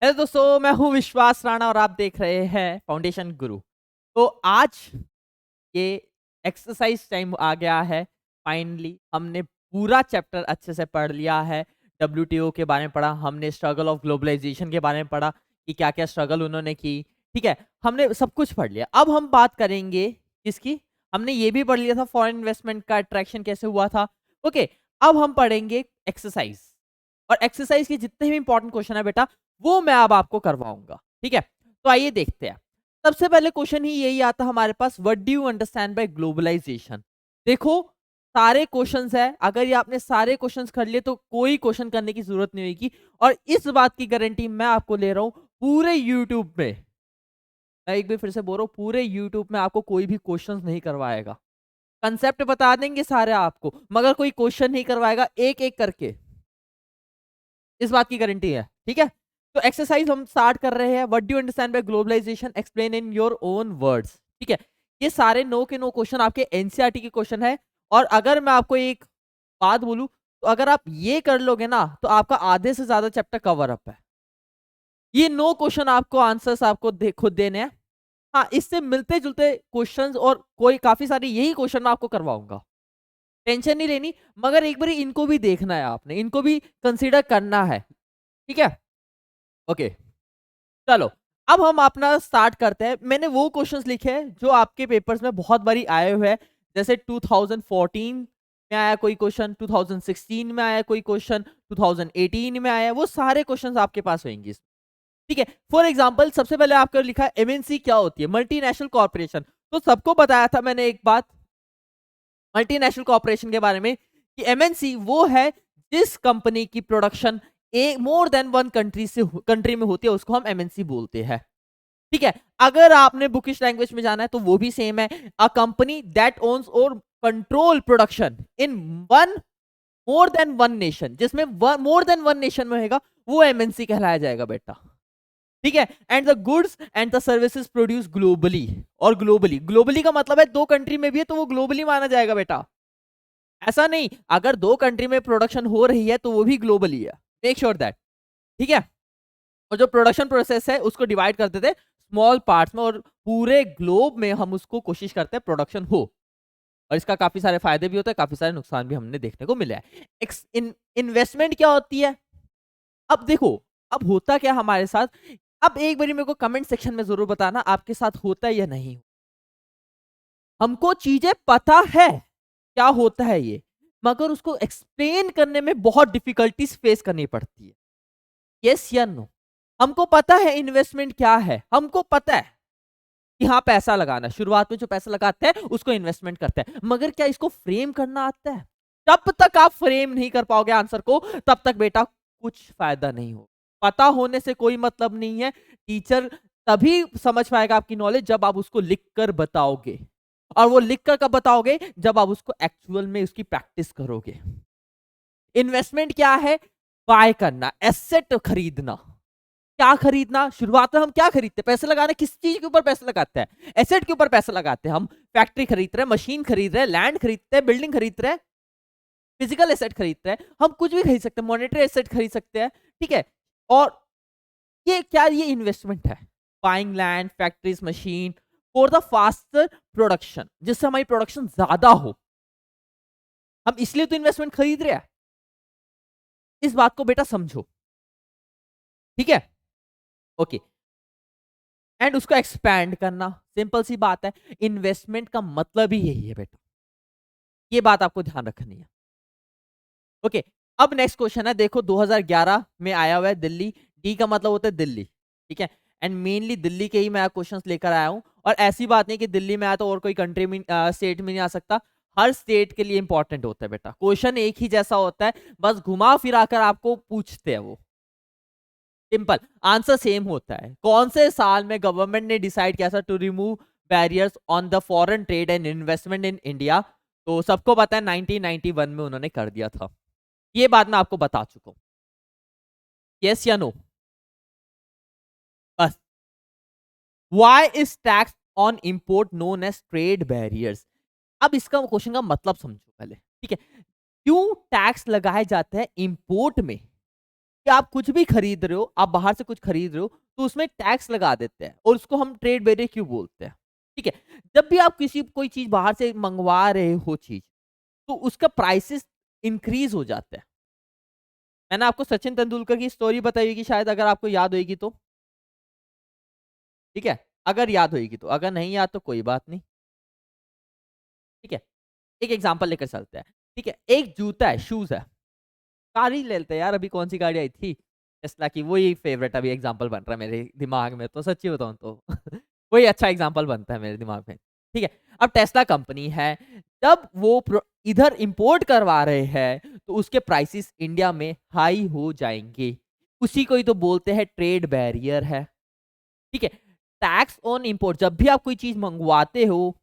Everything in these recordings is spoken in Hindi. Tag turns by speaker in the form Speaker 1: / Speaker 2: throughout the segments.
Speaker 1: हेलो दोस्तों, मैं हूं विश्वास राणा और आप देख रहे हैं फाउंडेशन गुरु। तो आज ये एक्सरसाइज टाइम आ गया है। फाइनली हमने पूरा चैप्टर अच्छे से पढ़ लिया है। डब्ल्यूटीओ के बारे में पढ़ा, हमने स्ट्रगल ऑफ ग्लोबलाइजेशन के बारे में पढ़ा कि क्या क्या स्ट्रगल उन्होंने की। ठीक है, हमने सब कुछ पढ़ लिया। अब हम बात करेंगे किसकी। हमने ये भी पढ़ लिया था फॉरेन इन्वेस्टमेंट का अट्रैक्शन कैसे हुआ था। ओके, अब हम पढ़ेंगे एक्सरसाइज। और एक्सरसाइज के जितने भी इंपॉर्टेंट क्वेश्चन है बेटा, वो मैं अब आपको करवाऊंगा। ठीक है, तो आइए देखते हैं। सबसे पहले क्वेश्चन ही यही आता हमारे पास, what do you understand by globalisation. देखो, सारे क्वेश्चंस है, अगर ये आपने सारे क्वेश्चंस कर लिए तो कोई क्वेश्चन करने की जरूरत नहीं होगी। और इस बात की गारंटी मैं आपको ले रहा हूं, पूरे यूट्यूब में, मैं एक बार फिर से बोल रहा हूं, पूरे यूट्यूब में आपको कोई भी क्वेश्चन नहीं करवाएगा। कंसेप्ट बता देंगे सारे आपको, मगर कोई क्वेश्चन नहीं करवाएगा एक एक करके। इस बात की गारंटी है। ठीक है, तो एक्सरसाइज हम स्टार्ट कर रहे हैं। What do you understand by globalization, explain in your own words. ठीक है, ये सारे नो के नो क्वेश्चन आपके एनसीईआरटी के क्वेश्चन है। और अगर मैं आपको एक बात बोलूं, तो अगर आप ये कर लोगे ना तो आपका आधे से ज्यादा चैप्टर कवर अप है। ये नो क्वेश्चन आपको आंसर्स आपको खुद देने हैं। हाँ, इससे मिलते जुलते क्वेश्चंस और कोई काफी सारे यही क्वेश्चन मैं आपको करवाऊंगा। टेंशन नहीं लेनी, मगर एक बार इनको भी देखना है, आपने इनको भी कंसीडर करना है। ठीक है, ओके, चलो। अब हम अपना स्टार्ट करते हैं। मैंने वो क्वेश्चंस लिखे हैं जो आपके पेपर्स में बहुत बारी आए हुए हैं। जैसे 2014 में आया कोई क्वेश्चन, 2016 में आया कोई क्वेश्चन, 2018 में आया, वो सारे क्वेश्चंस आपके पास होंगे। ठीक है, फॉर एग्जांपल सबसे पहले आपको लिखा है एमएनसी क्या होती है, मल्टीनेशनल कॉर्पोरेशन। तो सबको बताया था मैंने एक बात मल्टीनेशनल कॉर्पोरेशन के बारे में, कि एमएनसी वो है जिस कंपनी की प्रोडक्शन एक मोर देन वन कंट्री में होती है, उसको हम एमएनसी बोलते हैं। ठीक है, अगर आपने बुकिश लैंग्वेज में जाना है तो वो भी सेम है, अ कंपनी दैट ओन्स और control production in one more than one nation, जिसमें मोर देन वन नेशन में होगा, वो एमएनसी कहलाया जाएगा बेटा। ठीक है, and the goods and the services produce globally. और ग्लोबली, ग्लोबली का मतलब है दो कंट्री में भी है तो वो ग्लोबली माना जाएगा बेटा। ऐसा नहीं, अगर दो कंट्री में प्रोडक्शन हो रही है तो वो भी ग्लोबली है। Make sure that. ठीक है, और जो प्रोडक्शन प्रोसेस है उसको डिवाइड करते थे स्मॉल पार्ट्स में, और पूरे ग्लोब में हम उसको कोशिश करते हैं प्रोडक्शन हो। और इसका काफी सारे फायदे भी होते हैं, काफी सारे नुकसान भी हमने देखने को मिला है। इन्वेस्टमेंट क्या होती है, अब देखो, अब होता क्या हमारे साथ। अब एक बारी मेरे को कमेंट सेक्शन में जरूर बताना आपके साथ होता है या नहीं। हमको चीजें पता है क्या होता है ये, मगर उसको एक्सप्लेन करने में बहुत डिफिकल्टीज फेस करनी पड़ती है। यस या नो। हमको पता है इन्वेस्टमेंट क्या है, हमको पता है कि हाँ पैसा लगाना, शुरुआत में जो पैसा लगाते हैं उसको इन्वेस्टमेंट करते हैं, मगर क्या इसको फ्रेम करना आता है। जब तक आप फ्रेम नहीं कर पाओगे आंसर को, तब तक बेटा कुछ फायदा नहीं हो। पता होने से कोई मतलब नहीं है। टीचर तभी समझ पाएगा आपकी नॉलेज जब आप उसको लिख कर बताओगे, और वो लिख कर कब बताओगे, जब आप उसको एक्चुअल में उसकी प्रैक्टिस करोगे। इन्वेस्टमेंट क्या है, बाय करना, एसेट खरीदना। क्या खरीदना, शुरुआत में हम क्या खरीदते हैं, पैसे लगाने, किस चीज के ऊपर पैसे लगाते हैं, एसेट के ऊपर पैसे लगाते हैं। हम फैक्ट्री खरीद रहे हैं, मशीन खरीद रहे हैं, लैंड खरीदते हैं, बिल्डिंग खरीद रहे हैं, फिजिकल एसेट खरीदते हैं, हम कुछ भी खरीद सकते हैं, मॉनेटरी एसेट खरीद सकते हैं। ठीक है, और ये क्या, ये इन्वेस्टमेंट है। Buying land, factories, machine for the faster production, जिससे हमारी प्रोडक्शन ज्यादा हो। हम इसलिए तो इन्वेस्टमेंट खरीद रहे हैं। इस बात को बेटा समझो। ठीक है, ओके, एंड उसको एक्सपैंड करना, सिंपल सी बात है। इन्वेस्टमेंट का मतलब ही यही है बेटा, ये बात आपको ध्यान रखनी है। ओके, अब नेक्स्ट क्वेश्चन है, देखो 2011 में आया हुआ है, दिल्ली। डी का मतलब होता है दिल्ली। ठीक है, एंड मेनली दिल्ली के ही मैं क्वेश्चंस लेकर आया हूं। और ऐसी बात नहीं कि दिल्ली में आया तो और कोई कंट्री में स्टेट में नहीं आ सकता। हर स्टेट के लिए इंपॉर्टेंट होता है बेटा, क्वेश्चन एक ही जैसा होता है, बस घुमा फिरा कर आपको पूछते हैं वो। सिंपल आंसर सेम होता है। कौन से साल में गवर्नमेंट ने डिसाइड किया था to remove barriers on the foreign trade and investment in India. तो सबको पता है 1991 में उन्होंने कर दिया था। ये बात मैं आपको बता चुका हूं। यस या नो, बस। Why is tax on import known as trade barriers. अब इसका क्वेश्चन का मतलब समझो पहले। ठीक है, क्यों टैक्स लगाए जाते हैं इंपोर्ट में, कि आप कुछ भी खरीद रहे हो, आप बाहर से कुछ खरीद रहे हो, तो उसमें टैक्स लगा देते हैं और उसको हम ट्रेड बैरियर क्यों बोलते हैं। ठीक है, जब भी आप किसी कोई चीज बाहर से मंगवा रहे हो चीज, तो उसका प्राइसेस इंक्रीज हो जाता है। मैंने आपको सचिन तेंदुलकर की स्टोरी बताई होगी शायद, अगर आपको याद होगी तो। ठीक है, अगर याद होगी तो, अगर नहीं याद तो कोई बात नहीं। ठीक है, एक एग्जांपल लेकर चलते हैं। ठीक है, एक जूता है, शूज है, कार ही ले लेते हैं यार, अभी कौन सी गाड़ी आई थी, टेस्ला की, वही फेवरेट अभी एग्जांपल बन रहा है मेरे दिमाग में, तो सच्ची बताऊं तो वही अच्छा एग्जांपल बनता है मेरे दिमाग में। ठीक है, अब टेस्ला कंपनी है, जब वो इधर इंपोर्ट करवा रहे हैं तो उसके प्राइसेस इंडिया में हाई हो जाएंगे, उसी को ही तो बोलते हैं ट्रेड बैरियर है। ठीक है, टैक्स ऑन इंपोर्ट, जब भी आप कोई चीज मंगवाते हो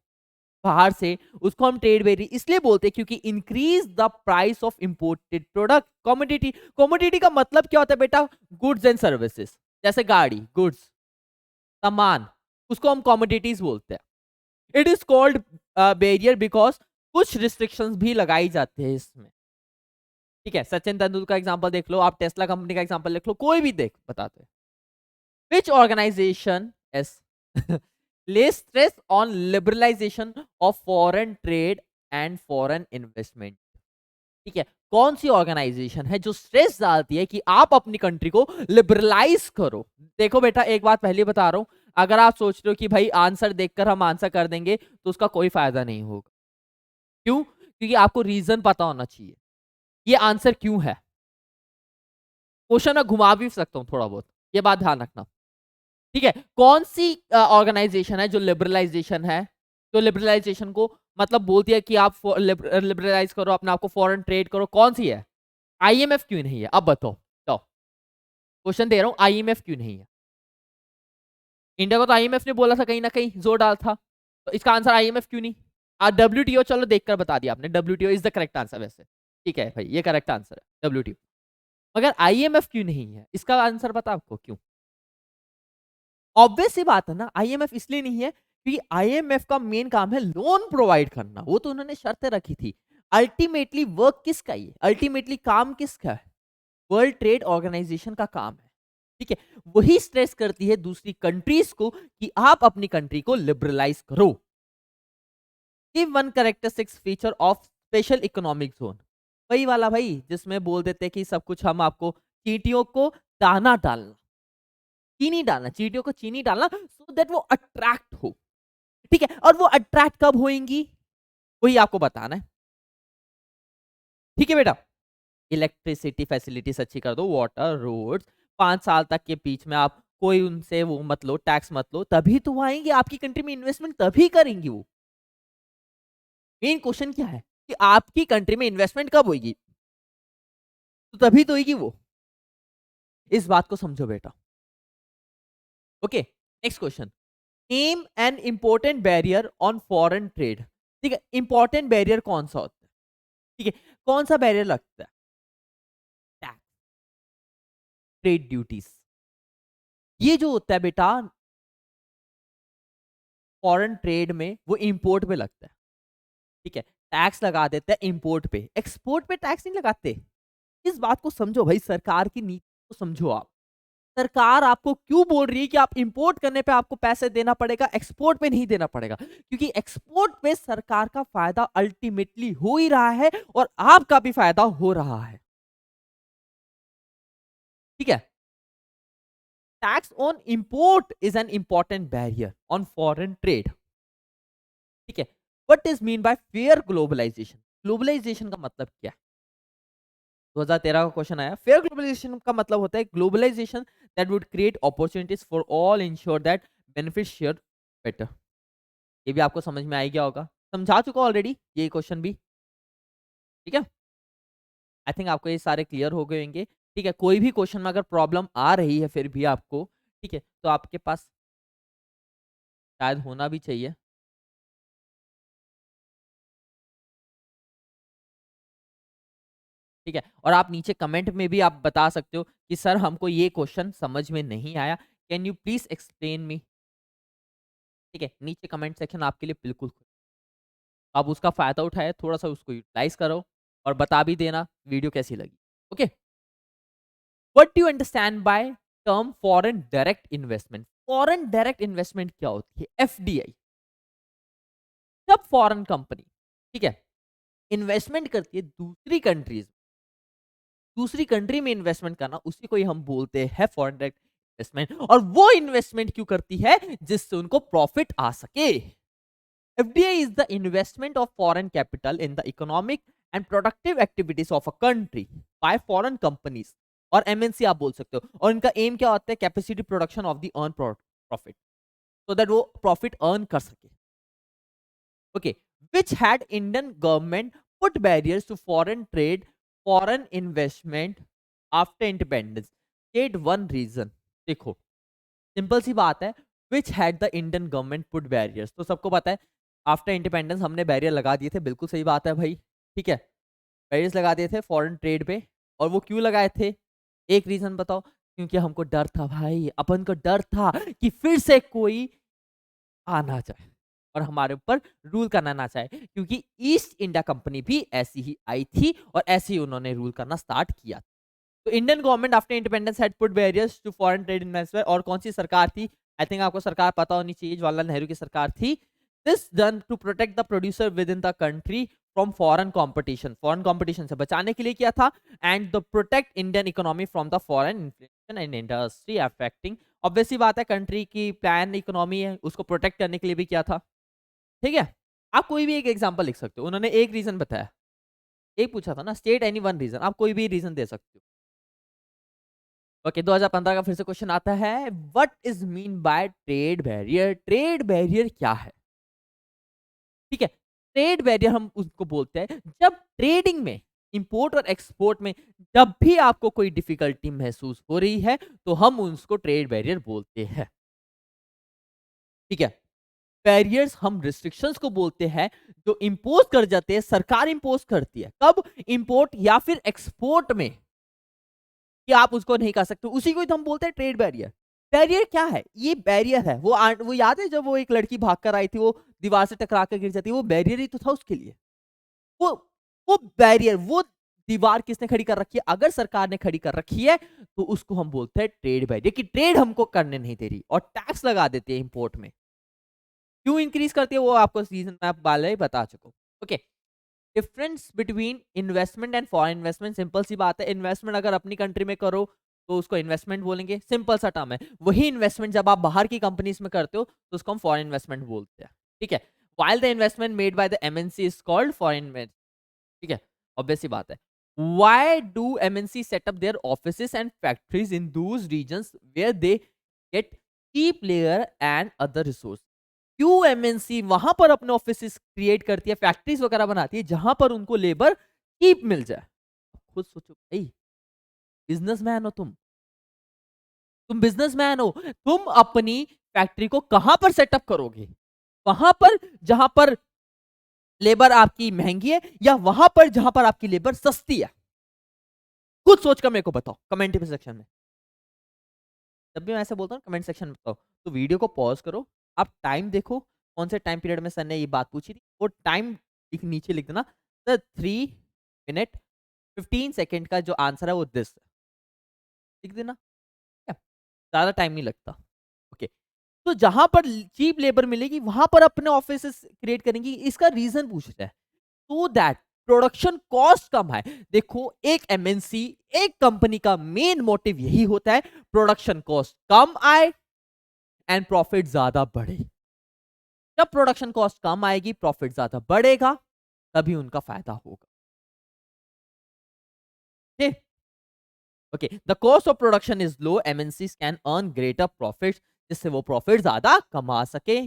Speaker 1: बाहर से, उसको हम ट्रेड बैरियर इसलिए बोलते हैं क्योंकि increase the price of imported product. Commodity, commodity का मतलब क्या होता है बेटा, गुड्स एंड सर्विसेज, जैसे गाड़ी, गुड्स, सामान, उसको हम कमोडिटीज बोलते हैं। It is called barrier because कुछ रिस्ट्रिक्शंस भी लगाई जाती है इसमें। ठीक है, सचिन तेंदुलकर का एग्जांपल देख लो, आप टेस्ला कंपनी का एग्जांपल देख लो, कोई भी देख बताते हैं। Which organization is lays stress on liberalization of foreign trade and foreign investment? ठीक है, कौन सी ऑर्गेनाइजेशन है जो स्ट्रेस डालती है कि आप अपनी कंट्री को लिबरलाइज करो। देखो बेटा, एक बात पहले बता रहा हूं, अगर आप सोच रहे हो कि भाई आंसर देखकर हम आंसर कर देंगे तो उसका कोई फायदा नहीं होगा। क्यों? क्योंकि आपको रीजन पता होना चाहिए ये आंसर क्यों है। क्वेश्चन मैं घुमा भी सकता हूं थोड़ा बहुत, ये बात ध्यान रखना। ठीक है, कौन सी ऑर्गेनाइजेशन है जो लिबरलाइजेशन है, जो लिबरलाइजेशन को मतलब बोलती है कि आप लिबरलाइज करो अपने आप को, फॉरेन ट्रेड करो, कौन सी है? आईएमएफ क्यों नहीं है, अब बताओ। तो क्वेश्चन दे रहा हूं, आईएमएफ क्यों नहीं है? इंडिया को तो आईएमएफ ने बोला था, कहीं ना कहीं जोर डाल था, तो इसका आंसर आईएमएफ क्यों नहीं? डब्ल्यूटीओ, चलो देखकर बता दिया आपने, WTO is the correct answer वैसे। ठीक है भाई, ये करेक्ट आंसर है डब्ल्यूटीओ, मगर आईएमएफ क्यों नहीं है, इसका आंसर पता आपको क्यों? ऑब्वियस सी बात है ना, आईएमएफ इसलिए नहीं है क्योंकि आईएमएफ का मेन काम है लोन प्रोवाइड करना, वो तो उन्होंने शर्तें रखी थी। अल्टीमेटली वर्क किसका, ये अल्टीमेटली काम किसका है? वर्ल्ड ट्रेड ऑर्गेनाइजेशन का काम है। ठीक है, वही स्ट्रेस करती है दूसरी कंट्रीज को कि आप अपनी कंट्री को लिबरलाइज करो। Give one characteristics feature of special economic zone, वही वाला भाई जिसमें बोल देते हैं कि सब कुछ हम आपको, चींटियों को दाना डालना, चीनी डालना, चींटियों को चीनी डालना, सो दैट वो अट्रैक्ट हो। ठीक है, और वो अट्रैक्ट कब होएंगी, वही आपको बताना है। ठीक है बेटा, इलेक्ट्रिसिटी फैसिलिटीज अच्छी कर दो, वाटर, रोड्स, 5 साल तक के बीच में आप कोई उनसे वो मत लो, टैक्स मत लो, तभी तो वो आएंगे आपकी कंट्री में, इन्वेस्टमेंट तभी करेंगी वो। मेन क्वेश्चन क्या है कि आपकी कंट्री में इन्वेस्टमेंट कब होगी, तो तभी तो होगी वो। इस बात को समझो बेटा। Okay, next question, name N important barrier on foreign trade. ठीक है, इंपॉर्टेंट बैरियर कौन सा होता है? ठीक है, कौन सा बैरियर लगता है? टैक्स, ट्रेड ड्यूटीज, ये जो होता है बेटा फॉरेन ट्रेड में, वो इंपोर्ट पे लगता है। ठीक है, टैक्स लगा देते हैं इंपोर्ट पे, एक्सपोर्ट पे टैक्स नहीं लगाते। इस बात को समझो भाई, सरकार की नीति को समझो आप। सरकार आपको क्यों बोल रही है कि आप इंपोर्ट करने पे आपको पैसे देना पड़ेगा, एक्सपोर्ट पे नहीं देना पड़ेगा? क्योंकि एक्सपोर्ट पे सरकार का फायदा अल्टीमेटली हो ही रहा है और आपका भी फायदा हो रहा है। ठीक है, tax on import is an important barrier on foreign trade. ठीक है, what is mean by fair globalization? Globalization का मतलब क्या है? 2013 का क्वेश्चन आया, फेयर ग्लोबलाइजेशन का मतलब होता है globalization that would create opportunities for all, ensure that benefit share better. ये भी आपको समझ में आ गया होगा, समझा चुका ऑलरेडी ये क्वेश्चन भी। ठीक है, आई थिंक आपको ये सारे क्लियर हो गए होंगे। ठीक है, कोई भी क्वेश्चन में अगर प्रॉब्लम आ रही है फिर भी आपको, ठीक है, तो आपके पास शायद होना भी चाहिए। ठीक है, और आप नीचे कमेंट में भी आप बता सकते हो कि सर हमको ये क्वेश्चन समझ में नहीं आया, can you please explain me. ठीक है, नीचे कमेंट सेक्शन आपके लिए बिल्कुल खुला। आप उसका फायदा उठाए, थोड़ा सा उसको यूटिलाइज करो और बता भी देना वीडियो कैसी लगी। Okay. What do you understand by term foreign direct investment? Foreign direct investment क्या होती है? एफडीआई। जब फॉरेन कंपनी, ठीक है, इन्वेस्टमेंट करती है दूसरी कंट्री में इन्वेस्टमेंट करना, उसी को ही हम बोलते हैं फॉरेन डायरेक्ट इन्वेस्टमेंट। और वो इन्वेस्टमेंट क्यों करती है? जिससे उनको प्रॉफिट आ सके। FDI is the investment of foreign capital in the economic and productive activities of a country bye foreign companies, और एमएनसी आप बोल सकते हो। और इनका एम क्या होता है? Capacity production of the earn profit, so that वो प्रॉफिट अर्न कर सके। Okay, which had Indian government put barriers to foreign trade, foreign investment after independence? State one reason. देखो, सिंपल सी बात है, which had the Indian government put barriers? तो सबको पता है, आफ्टर इंडिपेंडेंस हमने बैरियर लगा दिए थे, बिल्कुल सही बात है भाई, ठीक है, बैरियर्स लगा दिए थे फॉरेन ट्रेड पे। और वो क्यों लगाए थे? एक रीजन बताओ। क्योंकि हमको डर था भाई, अपन को डर था कि फिर से कोई आना चाहे और हमारे ऊपर रूल करना ना चाहे, क्योंकि ईस्ट इंडिया कंपनी भी ऐसी ही आई थी और ऐसे ही उन्होंने रूल करना स्टार्ट किया। तो Indian government after independence had put barriers to foreign trade investment. और कौन सी सरकार थी? आई थिंक आपको सरकार पता होनी चाहिए, जवाहरलाल नेहरू की सरकार थी। This done to protect the producer within the country from foreign competition, foreign competition से बचाने के लिए किया था। And the protect Indian economy from the foreign inflation and industry affecting, obviously बात है, कंट्री की प्लान इकोनॉमी है उसको प्रोटेक्ट करने के लिए भी किया था। ठीक है, आप कोई भी एक एग्जांपल लिख सकते हो, उन्होंने एक रीजन बताया, एक पूछा था ना, स्टेट एनी वन रीजन, आप कोई भी रीजन दे सकते हो। ओके, 2015 का फिर से क्वेश्चन आता है, what is mean bye trade barrier? Trade barrier क्या है? ठीक है, ट्रेड बैरियर हम उसको बोलते हैं जब ट्रेडिंग में, इंपोर्ट और एक्सपोर्ट में, जब भी आपको कोई डिफिकल्टी महसूस हो रही है तो हम उसको ट्रेड बैरियर बोलते हैं। ठीक है, बैरियर्स हम रिस्ट्रिक्शंस को बोलते हैं जो इंपोज कर जाते हैं, सरकार इंपोज करती है, कब? इंपोर्ट या फिर एक्सपोर्ट में, कि आप उसको नहीं कर सकते, उसी को ही तो हम बोलते हैं ट्रेड बैरियर। बैरियर क्या है? ये बैरियर है, वो याद है जब वो एक लड़की भाग कर आई थी, वो दीवार से टकरा कर गिर जाती है, वो बैरियर ही तो था उसके लिए। वो वो बैरियर, वो दीवार किसने खड़ी कर रखी है? अगर सरकार ने खड़ी कर रखी है तो उसको हम बोलते हैं ट्रेड बैरियर, कि ट्रेड हमको करने नहीं दे रही और टैक्स लगा देती है इंपोर्ट में। क्यों इंक्रीज करती है वो आपको सीजन में आप पहले ही बता चुको। Okay, difference between investment and foreign investment, simple सी बात है, इन्वेस्टमेंट अगर अपनी कंट्री में करो तो उसको इन्वेस्टमेंट बोलेंगे, सिंपल सा टर्म है। वही इन्वेस्टमेंट जब आप बाहर की कंपनीज में करते हो तो उसको हम फॉरेन इन्वेस्टमेंट बोलते हैं। ठीक है, while the investment made by the MNC is called foreign investment। ठीक है, ऑब्वियस सी बात है। Why do MNC set up their offices and factories in those regions where they get cheap labor and other resource? क्यों एमएनसी वहां पर अपने ऑफिस क्रिएट करती है, फैक्ट्रीज वगैरह बनाती है जहां पर उनको लेबर चीप मिल जाए? खुद सोचो भाई, बिजनेसमैन हो तुम बिजनेसमैन हो, तुम अपनी फैक्ट्री को कहां पर सेटअप करोगे? वहां पर जहां पर लेबर आपकी महंगी है, या वहां पर जहां पर आपकी लेबर सस्ती है? खुद सोचकर मेरे को बताओ कमेंट सेक्शन में। जब भी मैं ऐसे बोलता हूँ कमेंट सेक्शन में बताओ, तो वीडियो को पॉज करो, आप टाइम देखो, कौन से टाइम पीरियड में सर ने ये बात पूछी थी, वो टाइम नीचे लिख देना, सर 3 मिनट 15 सेकेंड का जो आंसर है वो दिस लिख देना, ठीक है? ज्यादा टाइम नहीं लगता। ओके, तो जहां पर चीप लेबर मिलेगी वहां पर अपने ऑफिस क्रिएट करेंगी, इसका रीजन पूछ रहे हैं, सो दैट प्रोडक्शन कॉस्ट कम है। देखो, एक एमएनसी, एक कंपनी का मेन मोटिव यही होता है, प्रोडक्शन कॉस्ट कम आए एंड प्रॉफिट ज्यादा बढ़े। जब प्रोडक्शन कॉस्ट कम आएगी, प्रॉफिट ज्यादा बढ़ेगा, तभी उनका फायदा होगा। Okay, the cost of production is low, MNCs can earn greater profit, जिससे वो प्रॉफिट ज्यादा कमा सके।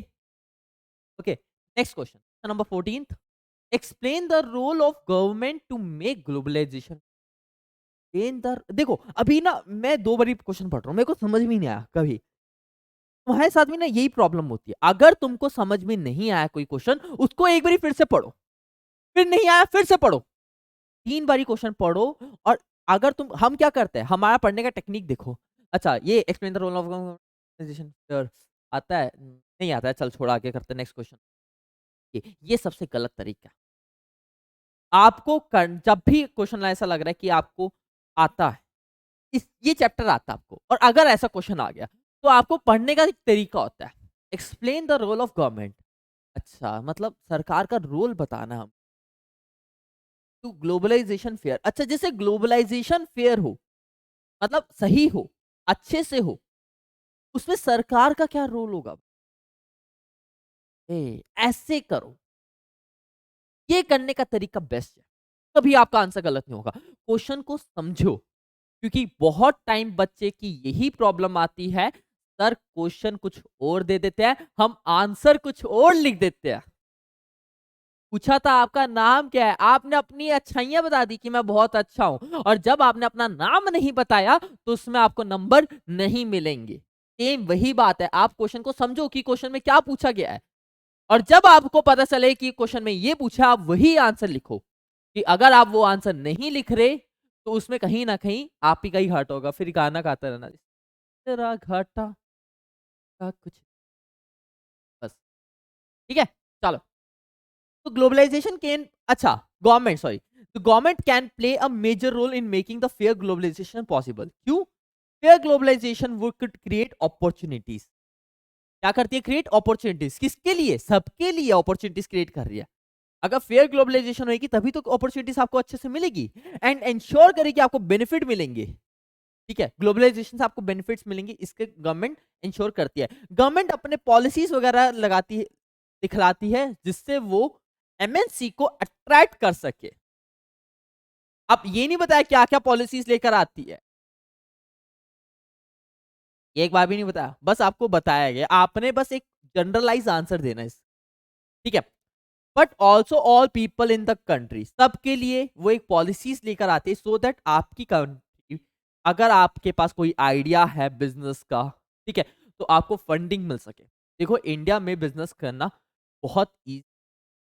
Speaker 1: Okay, next question number 14, explain the role of government to make globalization. देखो, अभी ना मैं 2 बारी क्वेश्चन पढ़ रहा हूँ, मेरे को समझ में नहीं आया कभी। तुम्हारे साथ भी ना यही प्रॉब्लम होती है, अगर तुमको समझ में नहीं आया कोई क्वेश्चन, उसको एक बारी फिर से पढ़ो, फिर नहीं आया फिर से पढ़ो, 3 बारी क्वेश्चन पढ़ो। और अगर तुम, हम क्या करते हैं, हमारा पढ़ने का टेक्निक देखो। अच्छा, ये explain the role of organization आता है? नहीं आता है, चल छोड़, आगे करते हैं नेक्स्ट क्वेश्चन। ये सबसे गलत तरीका है। आपको जब भी क्वेश्चन ऐसा लग रहा है कि आपको आता है, ये चैप्टर आता है आपको, और अगर ऐसा क्वेश्चन आ गया तो आपको पढ़ने का एक तरीका होता है। Explain the role of government. अच्छा, मतलब सरकार का रोल बताना हम टू ग्लोबलाइजेशन फेयर। अच्छा, जैसे ग्लोबलाइजेशन फेयर हो, मतलब सही हो, अच्छे से हो, उसमें सरकार का क्या रोल होगा? ऐसे करो, ये करने का तरीका बेस्ट है। कभी आपका आंसर गलत नहीं होगा। क्वेश्चन को समझो, क्योंकि बहुत टाइम बच्चे की यही प्रॉब्लम आती है, सर क्वेश्चन कुछ और दे देते हैं, हम आंसर कुछ और लिख देते हैं। पूछा था आपका नाम क्या है, आपने अपनी अच्छाइयाँ बता दी कि मैं बहुत अच्छा हूँ, और जब आपने अपना नाम नहीं बताया तो उसमें आपको नंबर नहीं मिलेंगे। सेम वही बात है, आप क्वेश्चन को समझो कि क्वेश्चन में क्या पूछा गया है, और जब आपको पता चले कि क्वेश्चन में ये पूछा, आप वही आंसर लिखो। कि अगर आप वो आंसर नहीं लिख रहे, तो उसमें कहीं ना कहीं आप ही का ही घाटा होगा। फिर गाना गाते रहना, तेरा घाटा का कुछ, बस। ठीक है, चलो। तो ग्लोबलाइजेशन कैन, अच्छा, government, sorry, the government can play a major role in making the fair globalisation possible. क्यों? Fair globalisation would create opportunities. क्या करती है? Create opportunities. किसके लिए? सबके लिए अपॉर्चुनिटीज क्रिएट कर रही है। अगर फेयर ग्लोबलाइजेशन होगी तभी तो अपॉर्चुनिटीज आपको अच्छे से मिलेगी, एंड इंश्योर करेगी आपको बेनिफिट मिलेंगे। ठीक है, ग्लोबलाइजेशन से आपको बेनिफिट्स मिलेंगे, इसके गवर्नमेंट इंश्योर करती है। गवर्नमेंट अपने पॉलिसीज वगैरह लगाती है, दिखलाती है, जिससे वो एमएनसी को अट्रैक्ट कर सके। अब ये नहीं बताया क्या क्या पॉलिसीज लेकर आती है, ये एक बार भी नहीं बताया, बस आपको बताया गया, आपने बस एक जनरलाइज आंसर देना है। ठीक है, but also all people in the country, सबके लिए वो एक पॉलिसीज लेकर आते हैं, सो दैट आपकी कंट्री, अगर आपके पास कोई आइडिया है बिजनेस का, ठीक है, तो आपको फंडिंग मिल सके। देखो, इंडिया में बिजनेस करना बहुत ईजी,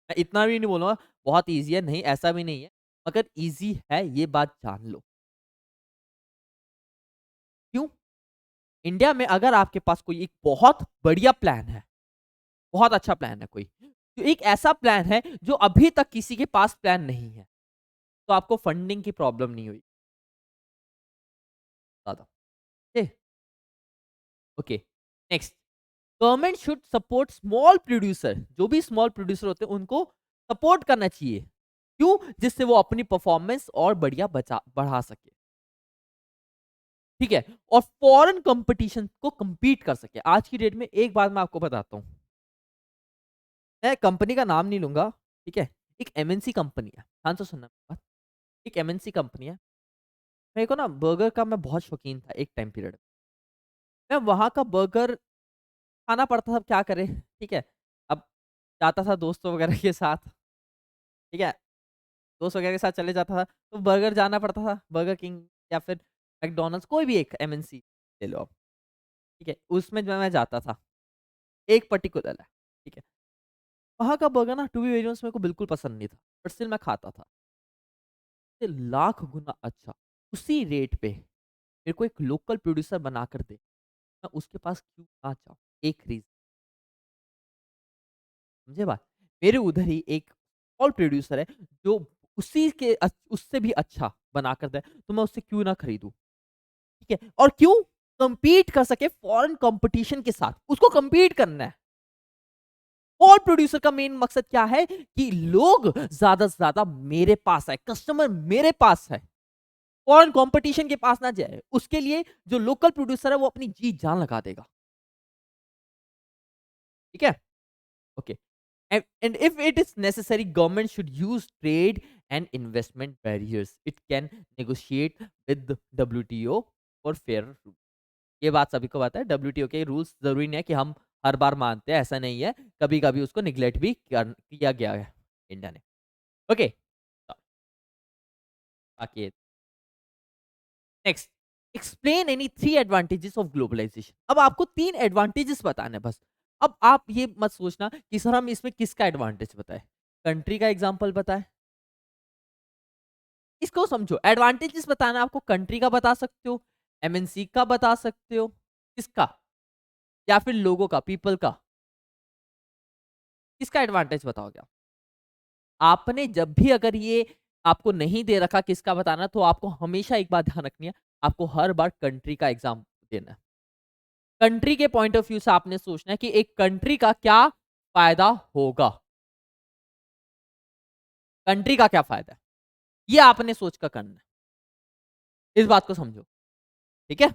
Speaker 1: मैं इतना भी नहीं बोलूंगा बहुत ईजी है, नहीं ऐसा भी नहीं है, मगर ईजी है, ये बात जान लो। क्यों? इंडिया में अगर आपके पास कोई एक बहुत बढ़िया प्लान है, बहुत अच्छा प्लान है कोई, तो एक ऐसा प्लान है जो अभी तक किसी के पास प्लान नहीं है, तो आपको फंडिंग की प्रॉब्लम नहीं हुई ज्यादा। Okay, next, government should support small producer. जो भी स्मॉल प्रोड्यूसर होते हैं उनको सपोर्ट करना चाहिए। क्यों? जिससे वो अपनी परफॉर्मेंस और बढ़िया बचा बढ़ा सके। ठीक है, और फॉरेन कंपटीशन को compete कर सके। आज की डेट में एक बात मैं आपको बताता हूँ, मैं कंपनी का नाम नहीं लूंगा, ठीक है, एक एमएनसी कंपनी है, ध्यान से सुनना मेरी बात। एक एमएनसी कंपनी है, मेरे को ना बर्गर का मैं बहुत शौकीन था एक टाइम पीरियड। मैं वहां का बर्गर खाना पड़ता था, अब क्या करे, ठीक है। अब जाता था दोस्तों वगैरह के साथ, ठीक है, दोस्त वगैरह के साथ चले जाता था, तो बर्गर जाना पड़ता था, बर्गर किंग या फिर मैकडॉनल्ड्स, कोई भी एक एमएनसी ले लो आप, ठीक है, उसमें जो मैं जाता था, एक पर्टिकुलर है, ठीक है। वहाँ का बर्गर ना, टू बी वेरी ऑनेस्ट, मेरे को बिल्कुल पसंद नहीं था, बट स्टिल मैं खाता था। ये लाख गुना अच्छा, उसी रेट पे मेरे को एक लोकल प्रोड्यूसर बना कर दे, मैं उसके पास क्यों ना जाऊँ? एक रीज़न, समझे बात? मेरे उधर ही एक और प्रोड्यूसर है, जो उसी के उससे भी अच्छा बना कर दे, तो मैं उससे क्यों ना खरीदूँ? ठीक है, और क्यों? कम्पीट कर सके फॉरेन कंपटीशन के साथ, उसको कम्पीट करना है। और प्रोड्यूसर का मेन मकसद क्या है कि लोग ज्यादा से ज्यादा मेरे पास आए, कस्टमर मेरे पास है, फॉरेन कंपटीशन के पास ना जाए। उसके लिए जो लोकल प्रोड्यूसर है वो अपनी जी जान लगा देगा। ठीक है, okay, and if it is necessary, government should use trade and investment barriers. It can negotiate with the WTO for fair rules. ये बात सभी को पता है, WTO के रूल्स जरूरी नहीं है कि हम हर बार मानते हैं, ऐसा नहीं है, कभी कभी उसको निग्लेक्ट भी किया गया है इंडिया ने। ओके, बाकी next, explain any three advantages of globalization. अब आपको तीन एडवांटेजेस बताने हैं बस। अब आप ये मत सोचना कि सर हम इसमें किसका एडवांटेज बताएं, कंट्री का एग्जांपल बताएं, इसको समझो। एडवांटेजेस बताना, आपको कंट्री का बता सकते हो, एमएनसी का बता सकते हो, किसका, या फिर लोगों का, पीपल का, किसका एडवांटेज बताओगे आप? आपने जब भी अगर ये आपको नहीं दे रखा किसका बताना, तो आपको हमेशा एक बात ध्यान रखनी है, आपको हर बार कंट्री का एग्जाम देना है। कंट्री के पॉइंट ऑफ व्यू से आपने सोचना है कि एक कंट्री का क्या फायदा होगा, कंट्री का क्या फायदा है, ये आपने सोच कर करना है। इस बात को समझो, ठीक है।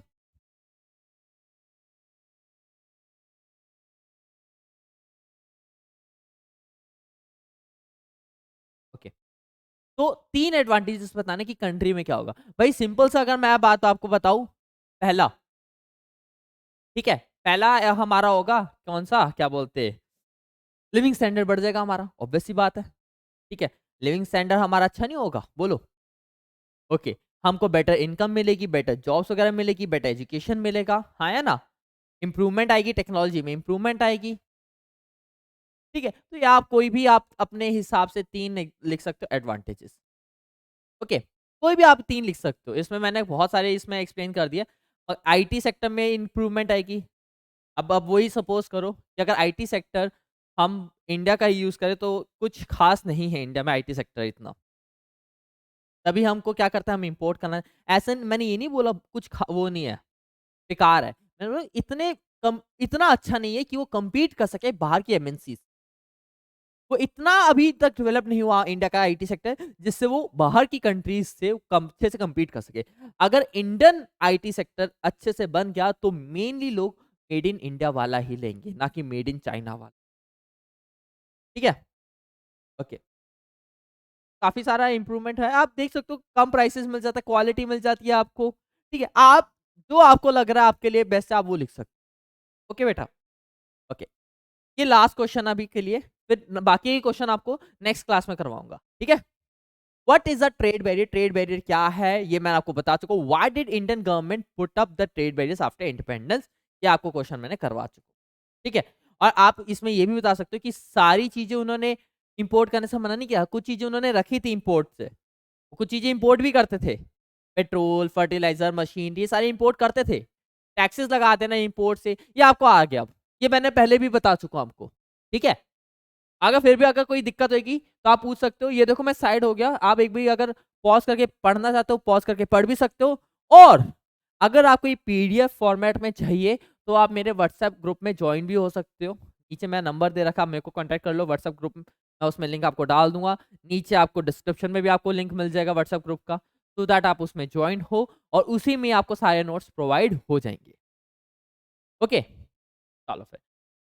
Speaker 1: ओके, तो 3 एडवांटेजेस बताने की कंट्री में क्या होगा। भाई सिंपल सा अगर मैं बात आपको बताऊं, पहला, ठीक है, पहला हमारा होगा कौन सा, क्या बोलते हैं, लिविंग स्टैंडर्ड बढ़ जाएगा हमारा, ऑब्वियस सी बात है, ठीक है। लिविंग स्टैंडर्ड हमारा अच्छा नहीं होगा, बोलो। ओके, हमको बेटर इनकम मिलेगी, बेटर जॉब्स वगैरह मिलेगी, बेटर एजुकेशन मिलेगा, हाँ या ना, इंप्रूवमेंट आएगी, टेक्नोलॉजी में इंप्रूवमेंट आएगी, ठीक है। तो ये आप कोई भी आप अपने हिसाब से 3 लिख सकते हो एडवांटेजेस। ओके, कोई भी आप 3 लिख सकते हो, इसमें मैंने बहुत सारे इसमें एक्सप्लेन कर दिया। और आईटी सेक्टर में इंप्रूवमेंट आएगी। अब वही सपोज करो कि अगर आईटी सेक्टर हम इंडिया का ही यूज करें तो कुछ खास नहीं है इंडिया में आईटी सेक्टर इतना, तभी हमको क्या करता है, हम इंपोर्ट करना है। ऐसे मैंने ये नहीं बोला कुछ वो नहीं है, बेकार है, मैंने बोला इतने कम, इतना अच्छा नहीं है कि वो compete कर सके बाहर की एमएनसी। वो इतना अभी तक डेवलप नहीं हुआ इंडिया का आईटी सेक्टर जिससे वो बाहर की कंट्रीज से अच्छे से compete कर सके। अगर इंडियन आईटी सेक्टर अच्छे से बन गया तो मेनली लोग मेड इन इंडिया वाला ही लेंगे, ना कि मेड इन चाइना वाला, ठीक है। ओके, काफी सारा इंप्रूवमेंट है, आप देख सकते हो, कम प्राइसेस मिल जाता है, क्वालिटी मिल जाती है आपको, ठीक है। आप जो आपको लग रहा है आपके लिए बेस्ट है आप वो लिख सकते हो। ओके बेटा, ओके, ये लास्ट क्वेश्चन अभी के लिए, फिर बाकी क्वेश्चन आपको नेक्स्ट क्लास में करवाऊंगा, ठीक है। What is the trade barrier, trade barrier क्या है ये मैं आपको बता चुका हूँ। Why did Indian government put up the trade barriers after independence, ये आपको क्वेश्चन मैंने करवा चुका हूँ, ठीक है। और आप इसमें ये भी बता सकते हो कि सारी चीजें उन्होंने इंपोर्ट करने से मना नहीं किया, कुछ चीजें उन्होंने रखी थी इंपोर्ट से, कुछ चीजें इंपोर्ट भी करते थे, पेट्रोल, फर्टिलाइजर, मशीन, ये सारे इंपोर्ट करते थे, टैक्सेस लगाते ना इंपोर्ट से, ये आपको आ गया। अब ये मैंने पहले भी बता चुका हूं आपको, ठीक है। अगर फिर भी अगर कोई दिक्कत होगी तो आप पूछ सकते हो। ये देखो मैं साइड हो गया, आप एक भी अगर पॉज करके पढ़ना चाहते हो पॉज करके पढ़ भी सकते हो। और अगर आपको ये पीडीएफ फॉर्मेट में चाहिए तो आप मेरे व्हाट्सएप ग्रुप में ज्वाइन भी हो सकते हो। नीचे मैं नंबर दे रखा, मेरे को कांटेक्ट कर लो व्हाट्सएप ग्रुप में, मैं उसमें लिंक आपको डाल दूंगा। नीचे आपको डिस्क्रिप्शन में भी आपको लिंक मिल जाएगा व्हाट्सएप ग्रुप का, सो दैट आप उसमें ज्वाइन हो और उसी में आपको सारे नोट्स प्रोवाइड हो जाएंगे। ओके, चलो फिर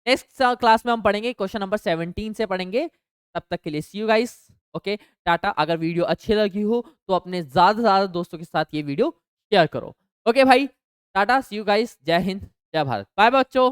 Speaker 1: नेक्स्ट क्लास में हम पढ़ेंगे क्वेश्चन नंबर 17 से पढ़ेंगे। तब तक के लिए सी यू गाइस, ओके, टाटा। अगर वीडियो अच्छी लगी हो तो अपने ज्यादा से ज्यादा दोस्तों के साथ ये वीडियो शेयर करो। ओके भाई, टाटा, सी यू गाइस, जय हिंद, जय भारत, बाय बच्चों।